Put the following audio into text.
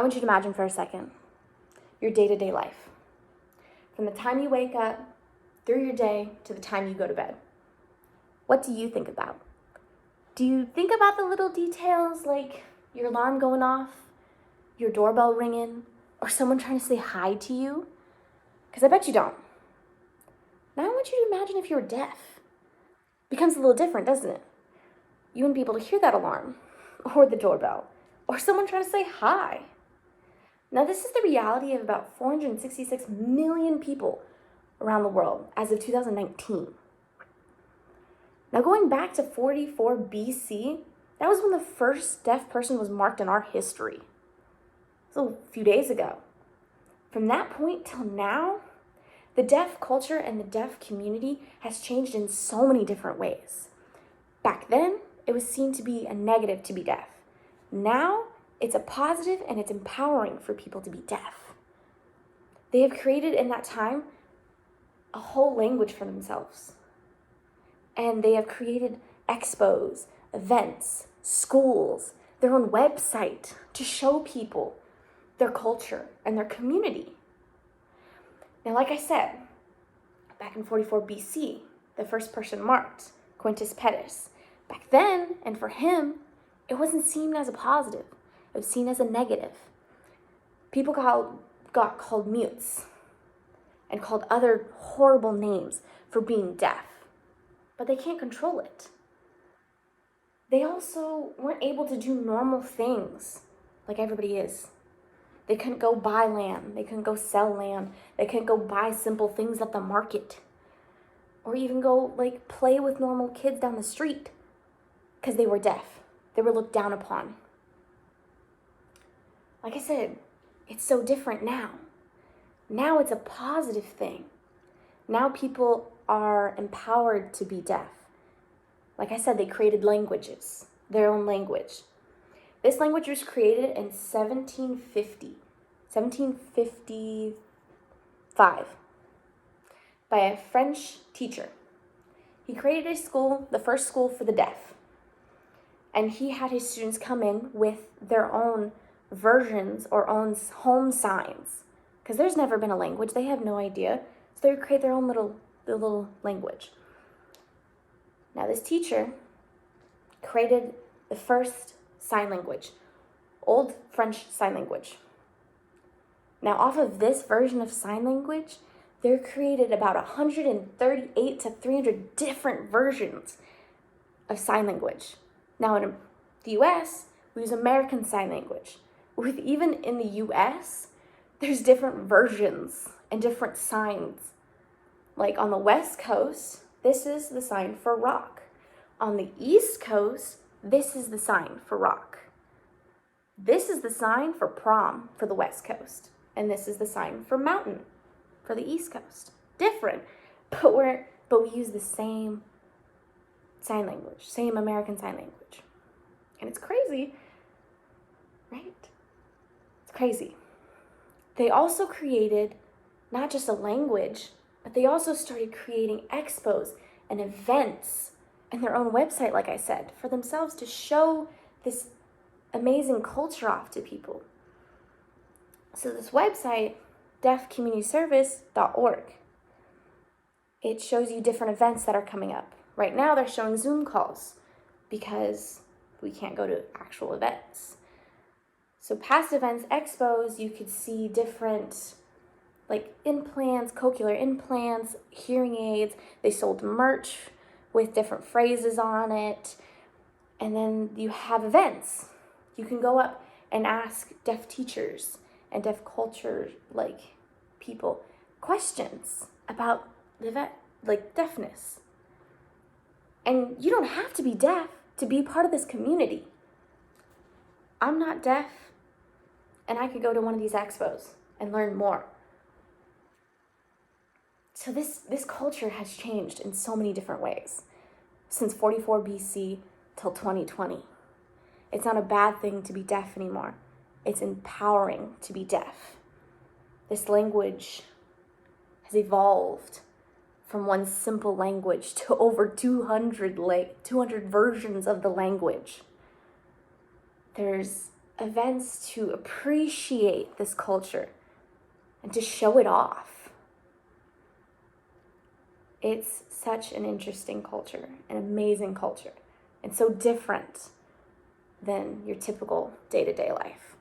I want you to imagine for a second your day-to-day life. From the time you wake up, through your day, to the time you go to bed. What do you think about? Do you think about the little details like your alarm going off, your doorbell ringing, or someone trying to say hi to you? Because I bet you don't. Now I want you to imagine if you were deaf. It becomes a little different, doesn't it? You wouldn't be able to hear that alarm, or the doorbell, or someone trying to say hi. Now this is the reality of about 466 million people around the world as of 2019. Now going back to 44 BC, that was when the first deaf person was marked in our history. So a few days ago. From that point till now, the deaf culture and the deaf community has changed in so many different ways. Back then, it was seen to be a negative to be deaf. Now, it's a positive and it's empowering for people to be deaf. They have created in that time a whole language for themselves. And they have created expos, events, schools, their own website to show people their culture and their community. Now, like I said, back in 44 BC, the first person marked, Quintus Pettus. Back then, and for him, it wasn't seen as a positive. It was seen as a negative. People got called mutes and called other horrible names for being deaf, but they can't control it. They also weren't able to do normal things like everybody is. They couldn't go buy land. They couldn't go sell land. They couldn't go buy simple things at the market. Or even go play with normal kids down the street because they were deaf. They were looked down upon. Like I said, it's so different now. Now it's a positive thing. Now people are empowered to be deaf. Like I said, they created languages, their own language. This language was created in 1755, by a French teacher. He created a school, the first school for the deaf. And he had his students come in with their own versions or own home signs. Because there's never been a language. They have no idea. So they would create their own little language. Now this teacher created the first sign language, Old French Sign Language. Now off of this version of sign language, they're created about 138 to 300 different versions of sign language. Now in the US, we use American Sign Language. Even in the US, there's different versions and different signs. Like on the West Coast, this is the sign for rock. On the East Coast, this is the sign for rock. This is the sign for prom for the West Coast. And this is the sign for mountain for the East Coast. Different, but we use the same sign language, same American Sign Language. And it's crazy, right? It's crazy. They also created not just a language, but they also started creating expos and events and their own website, like I said, for themselves to show this amazing culture off to people. So this website, deafcommunityservice.org, it shows you different events that are coming up. Right now they're showing Zoom calls because we can't go to actual events. So past events, expos, you could see different implants, cochlear implants, hearing aids. They sold merch with different phrases on it. And then you have events. You can go up and ask deaf teachers and deaf culture people questions about the event, deafness. And you don't have to be deaf to be part of this community. I'm not deaf, and I could go to one of these expos and learn more. So this culture has changed in so many different ways since 44 BC till 2020. It's not a bad thing to be deaf anymore. It's empowering to be deaf. This language has evolved from one simple language to over 200 versions of the language. There's events to appreciate this culture and to show it off. It's such an interesting culture, an amazing culture, and so different than your typical day-to-day life.